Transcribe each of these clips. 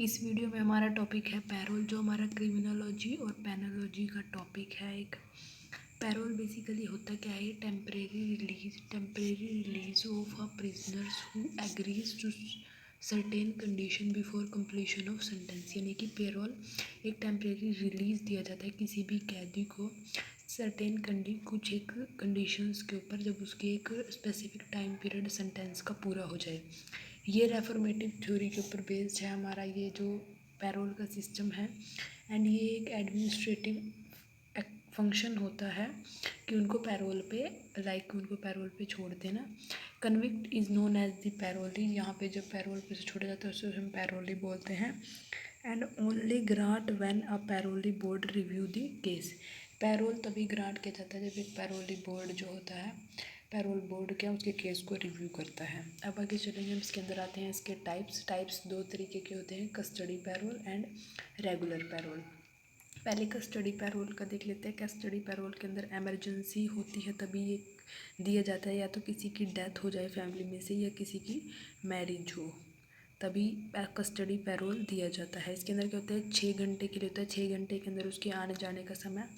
इस वीडियो में हमारा टॉपिक है पैरोल, जो हमारा क्रिमिनोलॉजी और पेनोलॉजी का टॉपिक है। एक पैरोल बेसिकली होता क्या है? Temporary release of a prisoners who agrees to certain condition before completion of sentence. यानी कि पैरोल एक टेम्परेरी रिलीज दिया जाता है किसी भी कैदी को सर्टेन कुछ एक कंडीशंस के ऊपर, जब उसके एक स्पेसिफिक टाइम पीरियड सेंटेंस का पूरा हो जाए। ये रेफॉर्मेटिव थ्योरी के ऊपर बेस्ड है हमारा ये जो पैरोल का सिस्टम है। एंड ये एक एडमिनिस्ट्रेटिव फंक्शन होता है कि उनको पैरोल पे छोड़ देना। Convict is known as the parolee. यहाँ पे जब पैरोल पे से छोड़ा जाता है उसे हम पैरोली बोलते हैं। And only grant when a parolee board review the case. Parole तभी ग्रांट किया जाता है जब एक पैरोली बोर्ड जो होता है, पैरोल बोर्ड क्या उसके केस को रिव्यू करता है। अब आगे चलेंगे, हम इसके अंदर आते हैं। इसके टाइप्स दो तरीके के होते हैं, custody parole and regular parole. पहले कस्टडी पैरोल का देख लेते हैं। कस्टडी पैरोल के अंदर इमरजेंसी होती है तभी ये दिया जाता है, या तो किसी की डेथ हो जाए फैमिली में से, या किसी की मैरिज हो, तभी कस्टडी पैरोल दिया जाता है। इसके अंदर क्या होता है, 6 घंटे के लिए होता है। 6 घंटे के अंदर उसके आने जाने का समय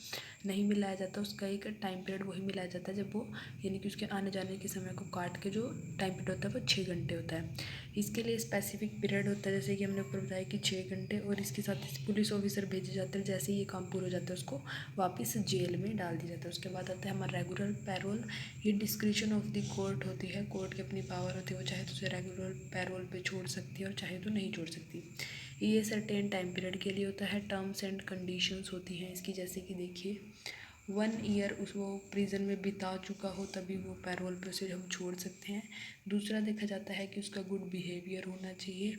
नहीं मिलाया जाता, उसका एक टाइम पीरियड वही मिलाया जाता है जब वो, यानी कि उसके आने जाने के समय को काट के जो टाइम पीरियड होता है वो 6 घंटे होता है। इसके लिए स्पेसिफिक पीरियड होता है, जैसे कि हमने ऊपर बताया कि 6 घंटे, और इसके साथ पुलिस ऑफिसर भेजे जाते हैं। जैसे ही ये काम पूरा हो जाता है उसको वापस जेल में डाल दिया जाता है। उसके बाद आता है हमारा रेगुलर पैरोल। ये डिस्क्रिशन ऑफ द कोर्ट होती है, कोर्ट की अपनी पावर होती है, वो चाहे तो उसे रेगुलर पैरोल पे छोड़ सकती है और चाहे तो नहीं छोड़ सकती। ये सर्टेन टाइम पीरियड के लिए होता है। टर्म्स एंड कंडीशंस होती हैं इसकी, जैसे कि देखिए 1 ईयर वो प्रिजन में बिता चुका हो तभी वो पैरोल पे उसे हम छोड़ सकते हैं। दूसरा देखा जाता है कि उसका गुड बिहेवियर होना चाहिए।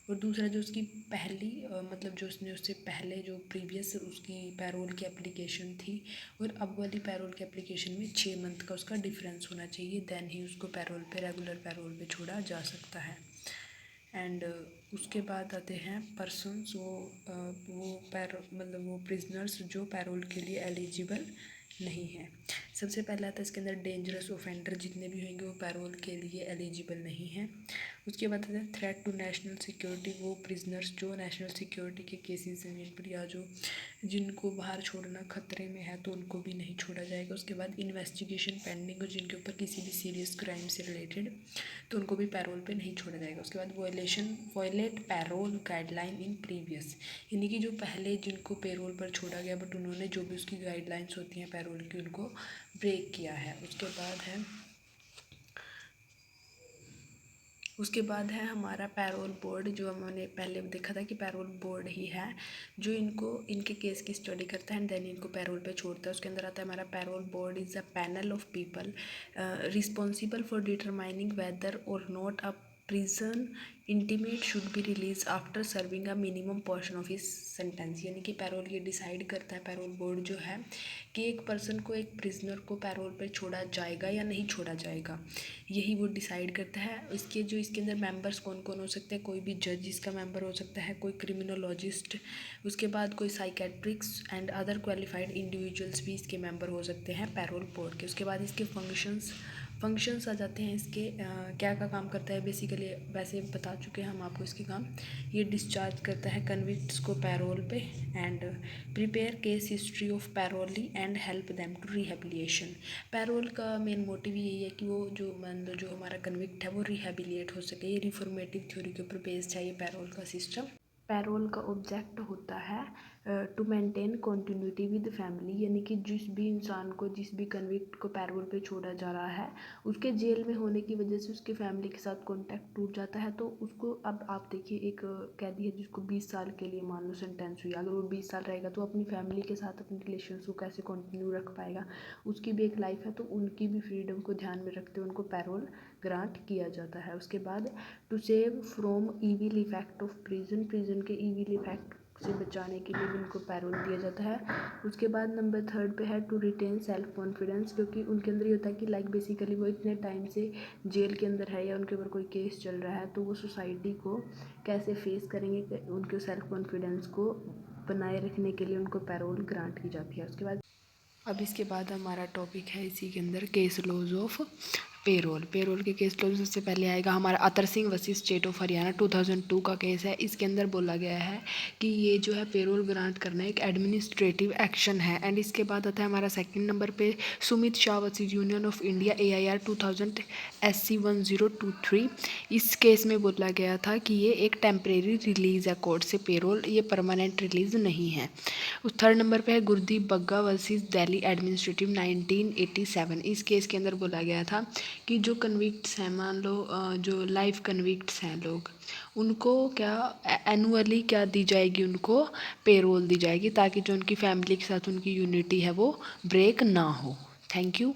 और दूसरा जो उसकी पहली मतलब जो उसने उससे पहले जो प्रीवियस उसकी पैरोल की एप्लीकेशन थी और अब वाली पैरोल की एप्लीकेशन में 6 मंथ का उसका डिफरेंस होना चाहिए, देन ही उसको पैरोल पे रेगुलर पैरोल पे छोड़ा जा सकता है। एंड उसके बाद आते हैं पर्सन्स, वो प्रिजनर्स जो पैरोल के लिए एलिजिबल नहीं है। सबसे पहला आता है इसके अंदर डेंजरस ऑफेंडर, जितने भी होंगे वो पैरोल के लिए एलिजिबल नहीं हैं। उसके बाद आता है थ्रेट टू नेशनल सिक्योरिटी, वो प्रिजनर्स जो नेशनल सिक्योरिटी के केसेस हैं या जो जिनको बाहर छोड़ना खतरे में है तो उनको भी नहीं छोड़ा जाएगा। उसके बाद इन्वेस्टिगेशन पेंडिंग हो जिनके ऊपर किसी भी सीरियस क्राइम से रिलेटेड, तो उनको भी पैरोल पे नहीं छोड़ा जाएगा। उसके बाद violate parole guideline in previous, यानी कि जो पहले जिनको पैरोल पर छोड़ा गया बट उन्होंने जो भी उसकी गाइडलाइंस होती हैं पैरोल की उनको ब्रेक किया है। उसके बाद है हमारा पैरोल बोर्ड, जो हमने पहले देखा था कि पैरोल बोर्ड ही है जो इनके केस की स्टडी करता है एंड देन इनको पैरोल पे छोड़ता है। उसके अंदर आता है हमारा parole board is a panel of people responsible for determining whether और not a prison intimate should be released after serving a minimum portion of his sentence. यानी कि पैरोल ये डिसाइड करता है, पैरोल बोर्ड जो है, कि एक पर्सन को, एक प्रिजनर को पैरोल पर छोड़ा जाएगा या नहीं छोड़ा जाएगा, यही वो डिसाइड करता है। इसके अंदर मेंबर्स कौन कौन हो सकते हैं, कोई भी जज इसका मेंबर हो सकता है, कोई क्रिमिनोलॉजिस्ट, उसके बाद कोई psychiatrics and other qualified individuals भी इसके मेंबर हो सकते हैं पैरोल बोर्ड के। उसके बाद इसके फंक्शंस आ जाते हैं इसके, क्या काम करता है बेसिकली, वैसे बता चुके हैं हम आपको इसके काम। ये डिस्चार्ज करता है कन्विक्ट्स को पैरोल पे and prepare case history of parolee and help them to rehabilitation. Parole का मेन मोटिव यही है कि वो जो हमारा कन्विक्ट है वो रिहेबिलिएट हो सके। ये रिफॉर्मेटिव थ्योरी के ऊपर बेस्ड है ये पैरोल का सिस्टम। पैरोल का ऑब्जेक्ट होता है to maintain continuity with family, यानी कि जिस भी इंसान को, जिस भी कन्विक्ट को पैरोल पे छोड़ा जा रहा है, उसके जेल में होने की वजह से उसके फैमिली के साथ कॉन्टैक्ट टूट जाता है। तो उसको, अब आप देखिए एक कैदी है जिसको 20 साल के लिए मान लो सेंटेंस हुई, अगर वो 20 साल रहेगा तो अपनी फैमिली के साथ अपने रिलेशंस को कैसे कंटिन्यू रख पाएगा। उसकी भी एक लाइफ है, तो उनकी भी फ्रीडम को ध्यान में रखते हुए उनको पैरोल ग्रांट किया जाता है। उसके बाद to save from evil effect of prison के ईविल इफेक्ट से बचाने के लिए भी उनको पैरोल दिया जाता है। उसके बाद नंबर 3 पे है टू रिटेन सेल्फ कॉन्फिडेंस, क्योंकि उनके अंदर ये होता है कि बेसिकली वो इतने टाइम से जेल के अंदर है या उनके ऊपर कोई केस चल रहा है, तो वो सोसाइटी को कैसे फेस करेंगे, उनके सेल्फ कॉन्फिडेंस को बनाए रखने के लिए उनको पैरोल ग्रांट की जाती है। उसके बाद अब इसके बाद हमारा टॉपिक है इसी के अंदर केस लॉज ऑफ पेरोल के केस क्लोज सबसे पहले आएगा हमारा Atar Singh versus state of Haryana 2002 का केस है। इसके अंदर बोला गया है कि ये जो है पेरोल ग्रांट करना एक एडमिनिस्ट्रेटिव एक्शन है। एंड इसके बाद आता है हमारा सेकंड नंबर पे Sumit Shah versus union of India AIR 2000 SC 1023। इस केस में बोला गया था कि ये एक टेम्परेरी रिलीज़ है कोर्ट से पेरोल, ये परमानेंट रिलीज़ नहीं है। थर्ड नंबर पे है गुरदीप बग्गा वर्सेस दिल्ली एडमिनिस्ट्रेटिव 1987। इस केस के अंदर बोला गया था कि जो कन्विक्ट्स हैं, मान लो जो लाइफ कन्विक्ट्स हैं लोग, उनको क्या एनुअली क्या दी जाएगी, उनको पेरोल दी जाएगी ताकि जो उनकी फैमिली के साथ उनकी यूनिटी है वो ब्रेक ना हो। Thank you.